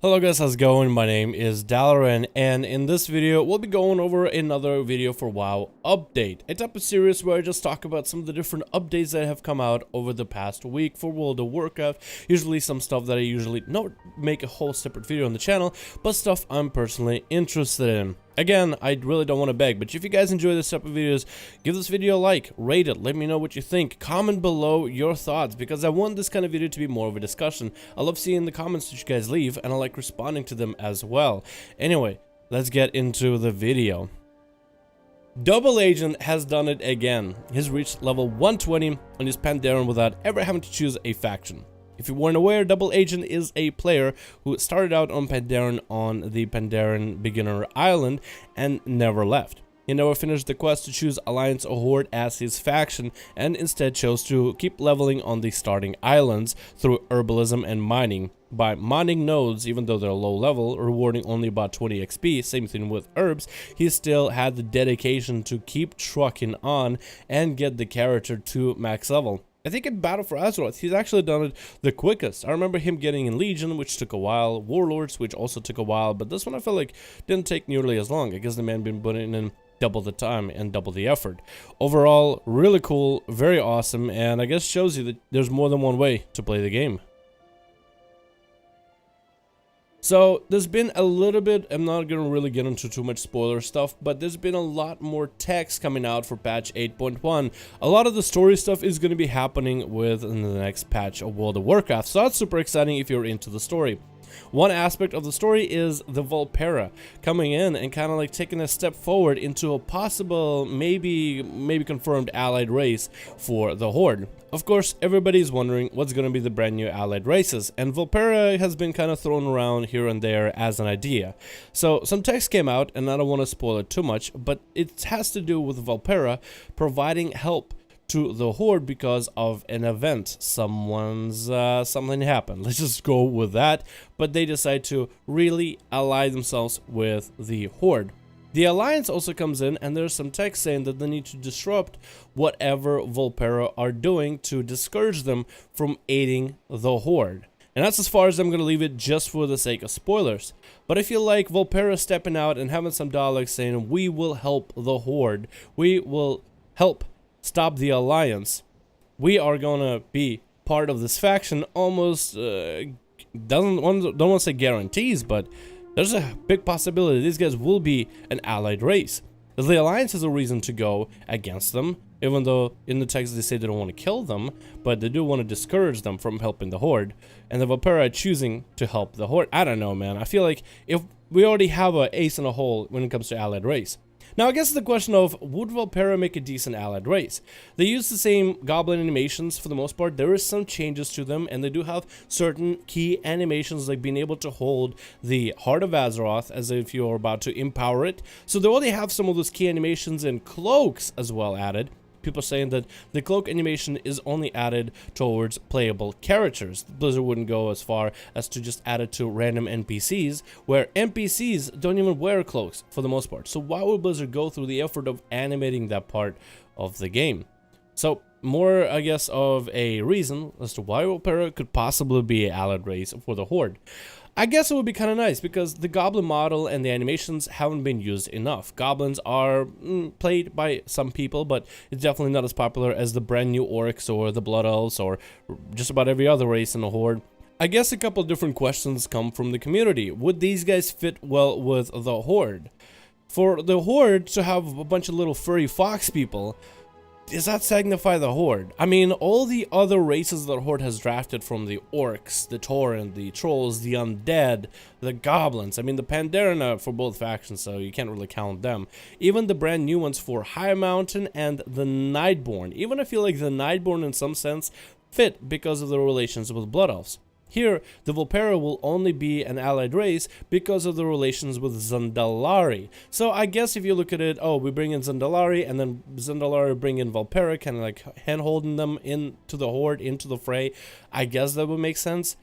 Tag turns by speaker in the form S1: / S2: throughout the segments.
S1: Hello guys, how's it going? My name is Dalaran, and in this video we'll be going over another video for WoW update, a type of series where I just talk about some of the different updates that have come out over the past week for World of Warcraft. Usually some stuff that I usually not make a whole separate video on the channel, but stuff I'm personally interested in. Again, I really don't want to beg, but if you guys enjoy this type of videos, give this video a like, rate it, let me know what you think, comment below your thoughts, because I want this kind of video to be more of a discussion. I love seeing the comments that you guys leave, and I like responding to them as well. Anyway, let's get into the video. Double Agent has done it again. He's reached level 120 on his Pandaren without ever having to choose a faction. If you weren't aware, Double Agent is a player who started out on Pandaren on the Pandaren Beginner Island and never left. He never finished the quest to choose Alliance or Horde as his faction, and instead chose to keep leveling on the starting islands through herbalism and mining. By mining nodes, even though they're low level, rewarding only about 20 XP, same thing with herbs, he still had the dedication to keep trucking on and get the character to max level. I think in Battle for Azeroth, he's actually done it the quickest. I remember him getting in Legion, which took a while, Warlords, which also took a while, but this one I felt like didn't take nearly as long. I guess the man been putting in double the time and double the effort. Overall, really cool, very awesome, and I guess shows you that there's more than one way to play the game. So there's been a little bit, I'm not going to really get into too much spoiler stuff, but there's been a lot more text coming out for patch 8.1. A lot of the story stuff is going to be happening within the next patch of World of Warcraft, so that's super exciting if you're into the story. One aspect of the story is the Vulpera coming in and kind of like taking a step forward into a possible, maybe confirmed allied race for the Horde. Of course, everybody's wondering what's going to be the brand new allied races, and Vulpera has been kind of thrown around here and there as an idea. So some text came out, and I don't want to spoil it too much, but it has to do with Vulpera providing help to the Horde because of an event. Something happened. Let's just go with that. But they decide to really ally themselves with the Horde. The Alliance also comes in, and there's some text saying that they need to disrupt whatever Vulpera are doing to discourage them from aiding the Horde. And that's as far as I'm going to leave it, just for the sake of spoilers. But I feel like Vulpera stepping out and having some dialogue saying, we will help the Horde. We will help stop the Alliance. We are gonna be part of this faction. Almost don't want to say guarantees, but there's a big possibility these guys will be an allied race. The Alliance has a reason to go against them, even though in the text they say they don't want to kill them, but they do want to discourage them from helping the Horde. And the Vulpera are choosing to help the Horde. I don't know, man. I feel like if we already have an ace in a hole when it comes to allied race. Now, I guess the question of, would Vulpera make a decent allied race? They use the same goblin animations for the most part. There is some changes to them, and they do have certain key animations, like being able to hold the Heart of Azeroth as if you're about to empower it. So they already have some of those key animations and cloaks as well added. People saying that the cloak animation is only added towards playable characters. Blizzard wouldn't go as far as to just add it to random NPCs, where NPCs don't even wear cloaks for the most part. So why would Blizzard go through the effort of animating that part of the game? So more, I guess, of a reason as to why Vulpera could possibly be an allied race for the Horde. I guess it would be kind of nice because the goblin model and the animations haven't been used enough. Goblins are played by some people, but it's definitely not as popular as the brand new orcs or the blood elves or just about every other race in the Horde. I guess a couple different questions come from the community. Would these guys fit well with the Horde? For the Horde to have a bunch of little furry fox people, does that signify the Horde? I mean, all the other races that the Horde has drafted, from the orcs, the tauren, the trolls, the undead, the goblins. I mean, the Pandaren are for both factions, so you can't really count them. Even the brand new ones for High Mountain and the Nightborn. Even I feel like the Nightborn in some sense fit because of their relations with Blood Elves. Here, the Vulpera will only be an allied race because of the relations with Zandalari. So I guess if you look at it, oh, we bring in Zandalari, and then Zandalari bring in Vulpera, kind of like hand-holding them into the horde, into the fray. I guess that would make sense.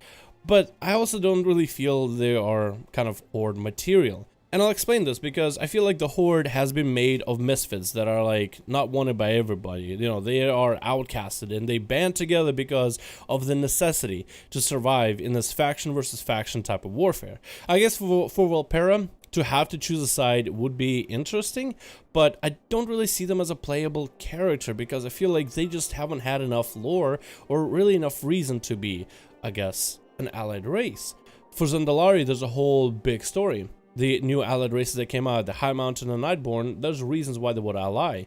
S1: But I also don't really feel they are kind of horde material. And I'll explain this because I feel like the horde has been made of misfits that are like not wanted by everybody. You know, they are outcasted and they band together because of the necessity to survive in this faction versus faction type of warfare. I guess for Vulpera, to have to choose a side would be interesting, but I don't really see them as a playable character because I feel like they just haven't had enough lore or really enough reason to be, I guess, an allied race. For Zandalari, there's a whole big story. The new allied races that came out, the High Mountain and Nightborn, there's reasons why they would ally.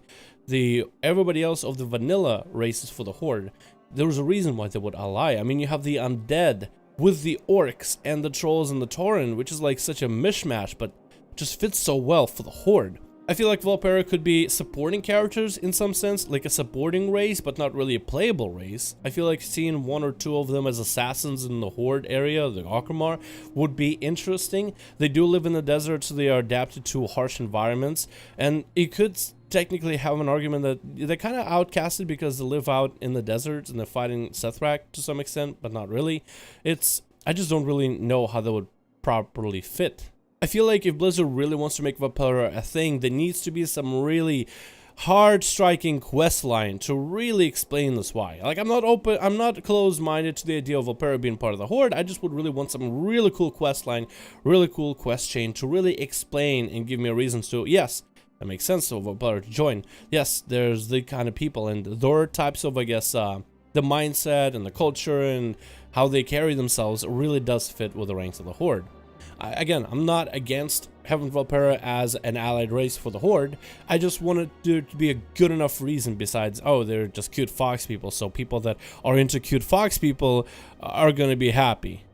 S1: Everybody else of the vanilla races for the Horde, there was a reason why they would ally. I mean, you have the undead with the orcs and the trolls and the tauren, which is like such a mishmash, but just fits so well for the Horde. I feel like Vulpera could be supporting characters in some sense, like a supporting race, but not really a playable race. I feel like seeing one or two of them as assassins in the Horde area, the Orgrimmar, would be interesting. They do live in the desert, so they are adapted to harsh environments, and you could technically have an argument that they're kind of outcasted because they live out in the deserts and they're fighting Sethrak to some extent, but not really. I just don't really know how that would properly fit. I feel like if Blizzard really wants to make Vulpera a thing, there needs to be some really hard-striking quest line to really explain this why. Like, I'm not closed-minded to the idea of Vulpera being part of the Horde. I just would really want some really cool quest line, really cool quest chain to really explain and give me reasons to, yes, that makes sense for Vulpera to join. Yes, there's the kind of people and their types of, I guess, the mindset and the culture and how they carry themselves really does fit with the ranks of the Horde. Again, I'm not against having Vulpera as an allied race for the Horde. I just wanted there to be a good enough reason besides, oh, they're just cute fox people, so people that are into cute fox people are going to be happy.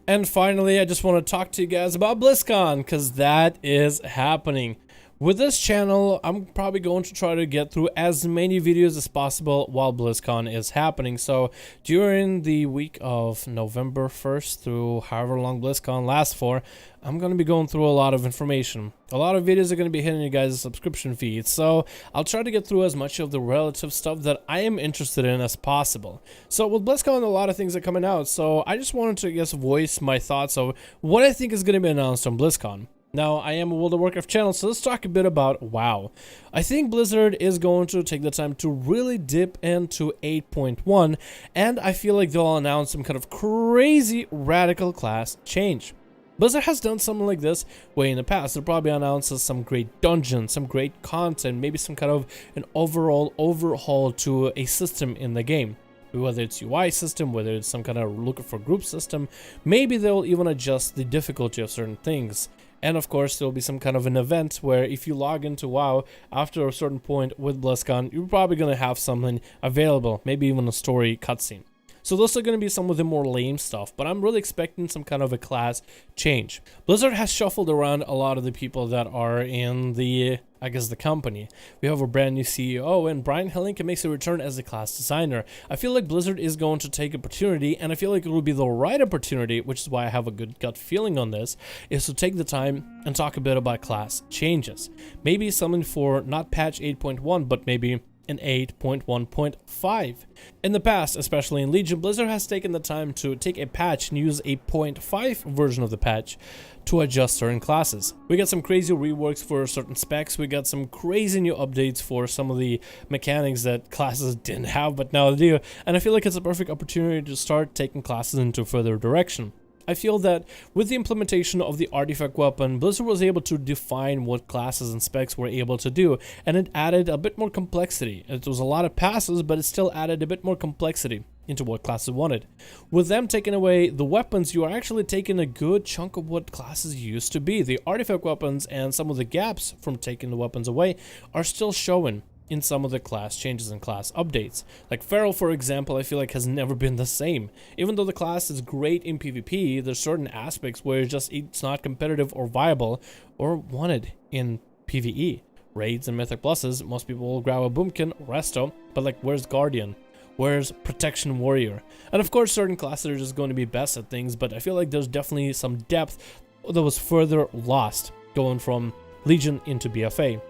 S1: And finally, I just want to talk to you guys about Blizzcon, because that is happening. With this channel, I'm probably going to try to get through as many videos as possible while BlizzCon is happening. So during the week of November 1st through however long BlizzCon lasts for, I'm going to be going through a lot of information. A lot of videos are going to be hitting you guys' subscription feeds. So I'll try to get through as much of the relative stuff that I am interested in as possible. So with BlizzCon, a lot of things are coming out. So I just wanted to, I guess, voice my thoughts of what I think is going to be announced on BlizzCon. Now, I am a World of Warcraft channel, so let's talk a bit about WoW. I think Blizzard is going to take the time to really dip into 8.1, and I feel like they'll announce some kind of crazy radical class change. Blizzard has done something like this way in the past. They'll probably announce some great dungeons, some great content, maybe some kind of an overall overhaul to a system in the game. Whether it's UI system, whether it's some kind of looking for group system, maybe they'll even adjust the difficulty of certain things. And of course, there'll be some kind of an event where if you log into WoW after a certain point with BlizzCon, you're probably going to have something available, maybe even a story cutscene. So those are going to be some of the more lame stuff, but I'm really expecting some kind of a class change. Blizzard has shuffled around a lot of the people that are in the, I guess, the company. We have a brand new CEO, and Brian Helinka makes a return as a class designer. I feel like Blizzard is going to take opportunity, and I feel like it will be the right opportunity, which is why I have a good gut feeling on this, is to take the time and talk a bit about class changes. Maybe something for not patch 8.1, but maybe in 8.1.5. In the past, especially in Legion, Blizzard has taken the time to take a patch and use a 0.5 version of the patch to adjust certain classes. We got some crazy reworks for certain specs, we got some crazy new updates for some of the mechanics that classes didn't have but now they do, and I feel like it's a perfect opportunity to start taking classes into further direction. I feel that with the implementation of the artifact weapon, Blizzard was able to define what classes and specs were able to do, and it added a bit more complexity. It was a lot of passes, but it still added a bit more complexity into what classes wanted. With them taking away the weapons, you are actually taking a good chunk of what classes used to be. The artifact weapons and some of the gaps from taking the weapons away are still showing in some of the class changes and class updates. Like Feral, for example, I feel like has never been the same. Even though the class is great in PvP, there's certain aspects where it's not competitive or viable or wanted in PvE. Raids and Mythic Pluses, most people will grab a Boomkin, Resto, but like where's Guardian? whereas Protection Warrior. And of course, certain classes are just going to be best at things, but I feel like there's definitely some depth that was further lost going from Legion into BFA.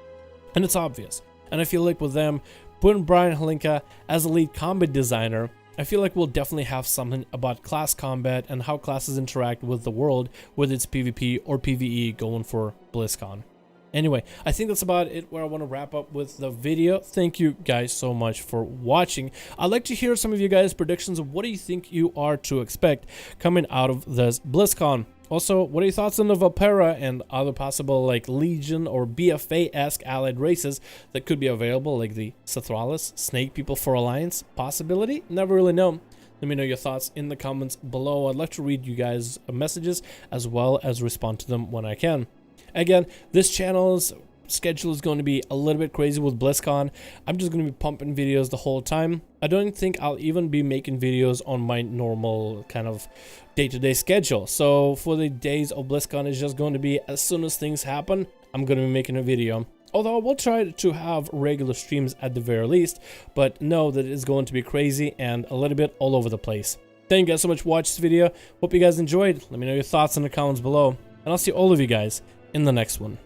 S1: And it's obvious. And I feel like with them, putting Brian Halinka as a lead combat designer, I feel like we'll definitely have something about class combat and how classes interact with the world, whether it's PvP or PvE going for BlizzCon. Anyway, I think that's about it where I want to wrap up with the video. Thank you guys so much for watching. I'd like to hear some of you guys' predictions of what do you think you are to expect coming out of this BlizzCon. Also, what are your thoughts on the Vulpera and other possible like Legion or BFA-esque allied races that could be available, like the Sathralis, Snake People for Alliance possibility? Never really know. Let me know your thoughts in the comments below. I'd like to read you guys' messages as well as respond to them when I can. Again, this channel's schedule is going to be a little bit crazy with BlizzCon. I'm just going to be pumping videos the whole time. I don't think I'll even be making videos on my normal kind of day-to-day schedule. So for the days of BlizzCon, it's just going to be as soon as things happen, I'm going to be making a video. Although I will try to have regular streams at the very least, but know that it's going to be crazy and a little bit all over the place. Thank you guys so much for watching this video. Hope you guys enjoyed. Let me know your thoughts in the comments below. And I'll see all of you guys in the next one.